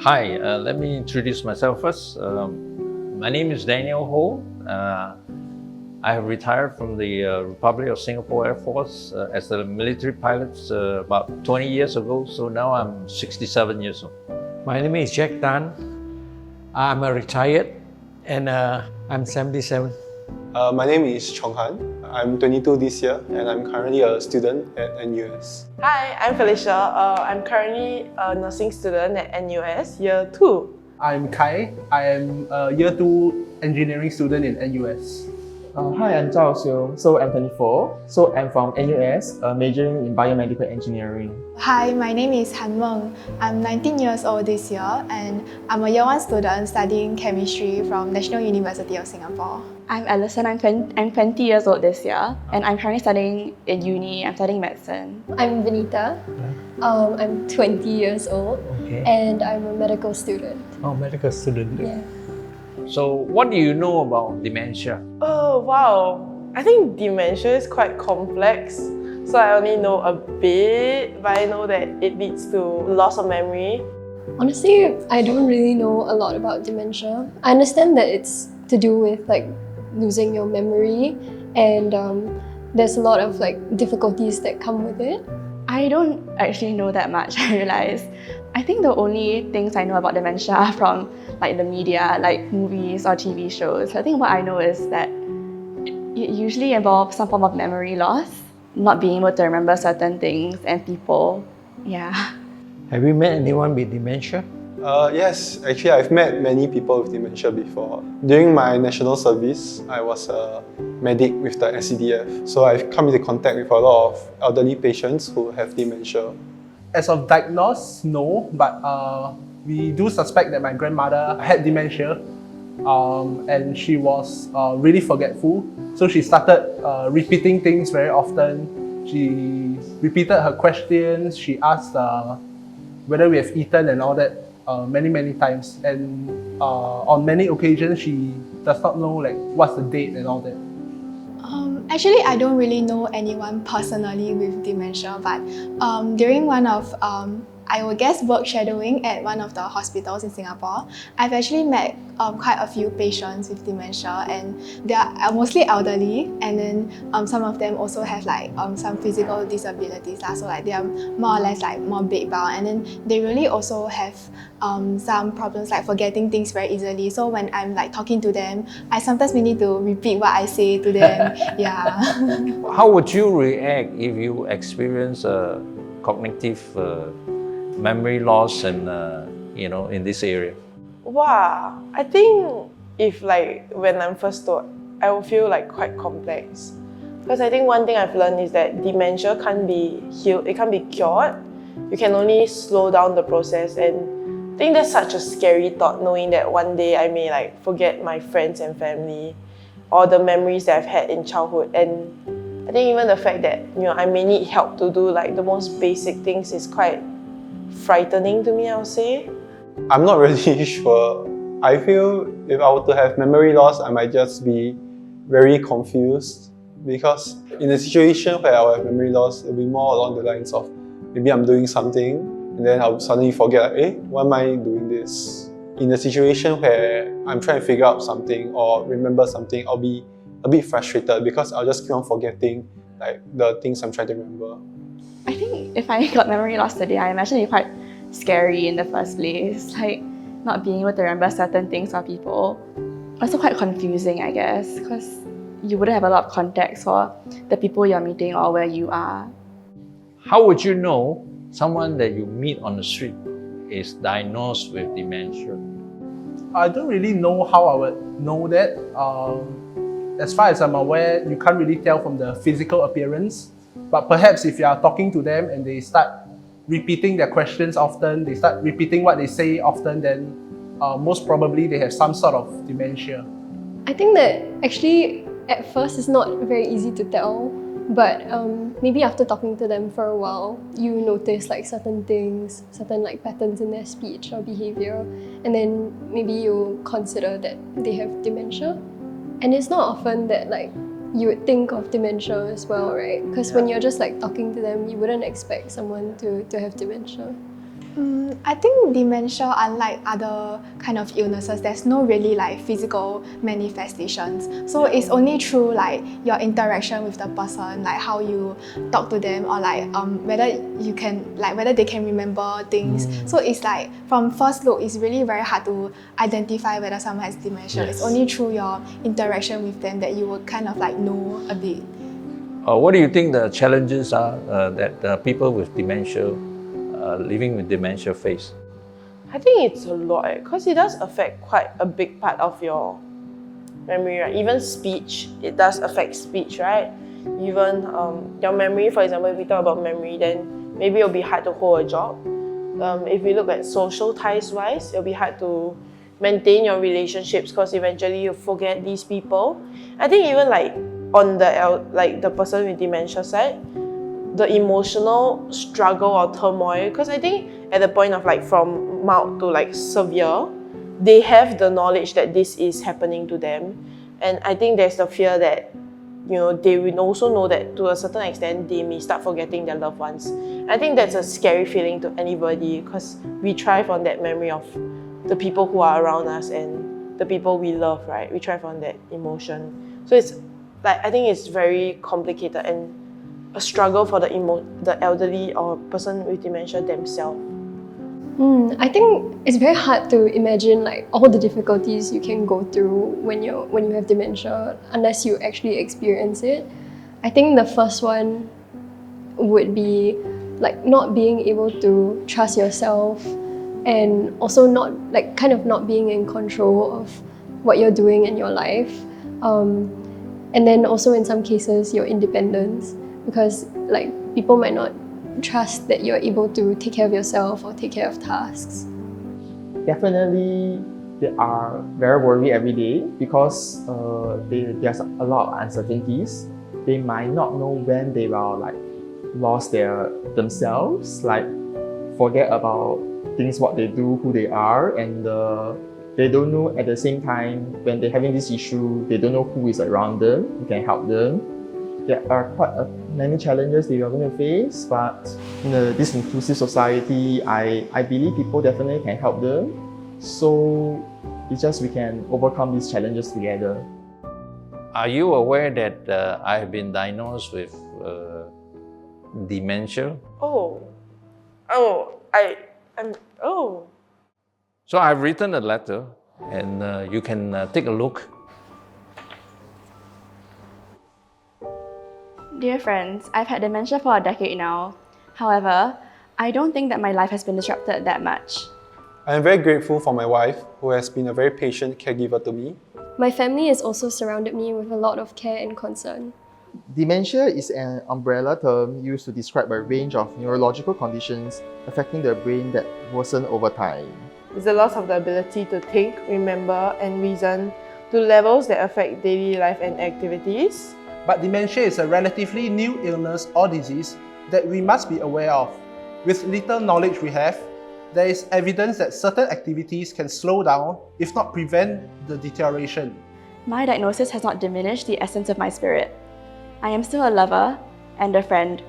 Hi, let me introduce myself first. My name is Daniel Ho. I have retired from the Republic of Singapore Air Force as a military pilot about 20 years ago, so now I'm 67 years old. My name is Jack Tan. I'm a retired and I'm 77. My name is Chong Han. I'm 22 this year and I'm currently a student at NUS. Hi, I'm Felicia. I'm currently a nursing student at NUS, year 2. I'm Kai. I am a year 2 engineering student in NUS. Hi, I'm Zhao Xiu. So I'm 24. So I'm from NUS, majoring in biomedical engineering. Hi, my name is Han Meng. I'm 19 years old this year and I'm a year 1 student studying chemistry from National University of Singapore. I'm Alison. I'm 20 years old this year and I'm currently studying in uni. I'm studying medicine. I'm Vinita. I'm 20 years old and I'm a medical student. Oh, medical student. Yeah. So, what do you know about dementia? Oh, wow. I think dementia is quite complex. So I only know a bit, but I know that it leads to loss of memory. Honestly, I don't really know a lot about dementia. I understand that it's to do with losing your memory and there's a lot of difficulties that come with it. I don't actually know that much, I realize. I think the only things I know about dementia are from the media, like movies or TV shows. I think what I know is that it usually involves some form of memory loss, not being able to remember certain things and people. Yeah. Have you met anyone with dementia? Yes, actually I've met many people with dementia before. During my national service, I was a medic with the SCDF. So I've come into contact with a lot of elderly patients who have dementia. As of diagnosed, no, but we do suspect that my grandmother had dementia and she was really forgetful. So she started repeating things very often. She repeated her questions. She asked whether we have eaten and all that many times. And on many occasions, she does not know what's the date and all that. Actually, I don't really know anyone personally with dementia, but during one of, I would guess, work shadowing at one of the hospitals in Singapore, I've actually met quite a few patients with dementia, and they are mostly elderly, and then some of them also have some physical disabilities, so they are more or less more bedbound, and then they really also have some problems like forgetting things very easily. So when I'm talking to them, I sometimes may need to repeat what I say to them. Yeah. How would you react if you experience a cognitive memory loss and in this area? Wow. I think if when I'm first told, I will feel quite complex. Because I think one thing I've learned is that dementia can't be healed, it can't be cured. You can only slow down the process, and I think that's such a scary thought, knowing that one day I may forget my friends and family or the memories that I've had in childhood. And I think even the fact that I may need help to do the most basic things is quite frightening to me, I would say. I'm not really sure. I feel if I were to have memory loss, I might just be very confused, because in a situation where I'll have memory loss, it'll be more along the lines of maybe I'm doing something and then I'll suddenly forget, why am I doing this? In a situation where I'm trying to figure out something or remember something, I'll be a bit frustrated because I'll just keep on forgetting the things I'm trying to remember. I think if I got memory loss today, I imagine it'd be quite scary in the first place. Not being able to remember certain things or people. Also quite confusing, I guess, because you wouldn't have a lot of context for the people you're meeting or where you are. How would you know someone that you meet on the street is diagnosed with dementia? I don't really know how I would know that. As far as I'm aware, you can't really tell from the physical appearance. But perhaps if you are talking to them and they start repeating their questions often, they start repeating what they say often, then most probably they have some sort of dementia. I think that actually at first it's not very easy to tell, but maybe after talking to them for a while, you notice certain things, certain patterns in their speech or behavior, and then maybe you consider that they have dementia. And it's not often that you would think of dementia as well, right? Because when you're just like talking to them, you wouldn't expect someone to have dementia. I think dementia, unlike other kind of illnesses, there's no really like physical manifestations. So it's only through like your interaction with the person, like how you talk to them, or like whether you can like whether they can remember things. So it's like from first look, it's really very hard to identify whether someone has dementia. It's only through your interaction with them that you will kind of like know a bit. What do you think the challenges are that people with dementia, living with dementia face? I think it's a lot because it does affect quite a big part of your memory, right? Even speech, it does affect speech, right? Even your memory, for example, if we talk about memory, then maybe it'll be hard to hold a job. If we look at social ties wise, it'll be hard to maintain your relationships because eventually you forget these people. I think even like on the person with dementia side, the emotional struggle or turmoil, because I think at the point of like from mild to like severe, they have the knowledge that this is happening to them, and I think there's the fear that they will also know that to a certain extent they may start forgetting their loved ones. I think that's a scary feeling to anybody because we thrive on that memory of the people who are around us and the people we love, right? We thrive on that emotion. So it's like, I think it's very complicated and a struggle for the elderly or person with dementia themselves. I think it's very hard to imagine like all the difficulties you can go through when you have dementia unless you actually experience it. I think the first one would be like not being able to trust yourself, and also not being in control of what you're doing in your life, and then also in some cases your independence, because like people might not trust that you're able to take care of yourself or take care of tasks. Definitely, they are very worried every day because there's a lot of uncertainties. They might not know when they will like lost themselves, like forget about things, what they do, who they are, and they don't know at the same time when they're having this issue, they don't know who is around them, who can help them. There are quite many challenges they are going to face, but in this inclusive society, I believe people definitely can help them. So it's just we can overcome these challenges together. Are you aware that I have been diagnosed with dementia? So I've written a letter, and you can take a look. Dear friends, I've had dementia for a decade now. However, I don't think that my life has been disrupted that much. I am very grateful for my wife, who has been a very patient caregiver to me. My family has also surrounded me with a lot of care and concern. Dementia is an umbrella term used to describe a range of neurological conditions affecting the brain that worsen over time. It's the loss of the ability to think, remember, and reason to levels that affect daily life and activities. But dementia is a relatively new illness or disease that we must be aware of. With little knowledge we have, there is evidence that certain activities can slow down, if not prevent, the deterioration. My diagnosis has not diminished the essence of my spirit. I am still a lover and a friend.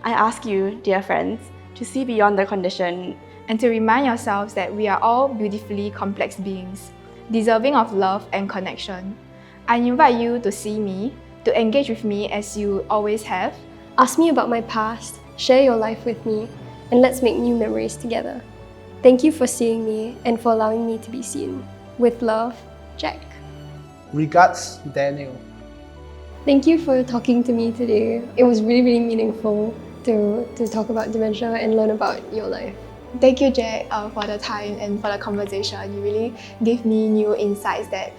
I ask you, dear friends, to see beyond the condition And to remind yourselves that we are all beautifully complex beings, deserving of love and connection. I invite you to see me, to engage with me as you always have. Ask me about my past, share your life with me, and let's make new memories together. Thank you for seeing me and for allowing me to be seen. With love, Jack. Regards, Daniel. Thank you for talking to me today. It was really, really meaningful to talk about dementia and learn about your life. Thank you, Jack, for the time and for the conversation. You really gave me new insights that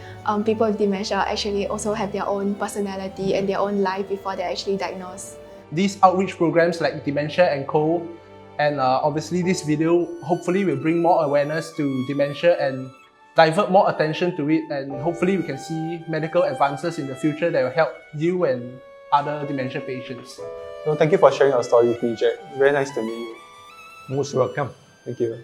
people with dementia actually also have their own personality and their own life before they're actually diagnosed. These outreach programs like Dementia & Co. and obviously this video hopefully will bring more awareness to dementia and divert more attention to it, and hopefully we can see medical advances in the future that will help you and other dementia patients. So thank you for sharing your story with me, Jack. Very nice to meet you. Most welcome. Thank you.